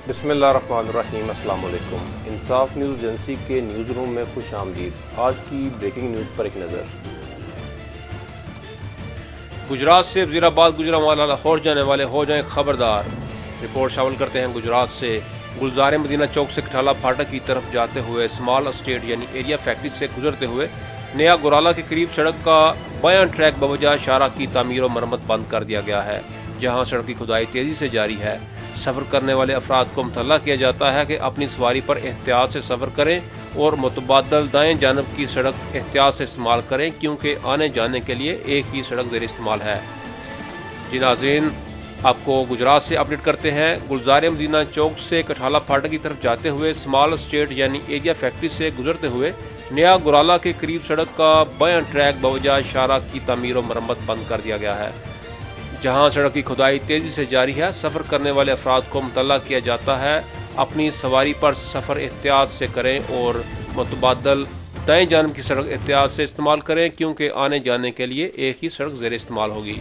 बिस्मिल्लाहिर्रहमानिर्रहीम। अस्सलाम वालेकुम। इंसाफ न्यूज़ एजेंसी के न्यूज़ रूम में खुश आमदीद। आज की ब्रेकिंग न्यूज़ पर एक नज़र। गुजरात से वज़ीराबाद गुजरांवाला लाहौर जाने वाले हो जाएं खबरदार। रिपोर्ट शामिल करते हैं गुजरात से। गुलजार मदीना चौक से कठाला फाटक की तरफ जाते हुए स्मॉल एस्टेट यानी एरिया फैक्ट्री से गुजरते हुए नया गुराला के करीब सड़क का बायां ट्रैक बवजह शाहराह की तामीर और मरम्मत बंद कर दिया गया है, जहां सड़क की खुदाई तेजी से जारी है। सफ़र करने वाले अफराद को मुतल्ला किया जाता है कि अपनी सवारी पर एहतियात से सफ़र करें और मुतबादल दाएं जानब की सड़क एहतियात से इस्तेमाल करें, क्योंकि आने जाने के लिए एक ही सड़क ज़ेर इस्तेमाल है। जी नाज़रीन, आपको गुजरात से अपडेट करते हैं। गुलजार मदीना चौक से कठाला फाटक की तरफ जाते हुए स्मॉल एस्टेट यानी एरिया फैक्ट्री से गुजरते हुए नया गुराला के करीब सड़क का बायां ट्रैक बवजह शाहराह की तामीर और मरम्मत बंद कर दिया गया है, जहां सड़क की खुदाई तेजी से जारी है। सफ़र करने वाले अफराद को मुतल्ला किया जाता है अपनी सवारी पर सफ़र एहतियात से करें और मुतबादल दाएं जानब की सड़क एहतियात से इस्तेमाल करें, क्योंकि आने जाने के लिए एक ही सड़क ज़ेर इस्तेमाल होगी।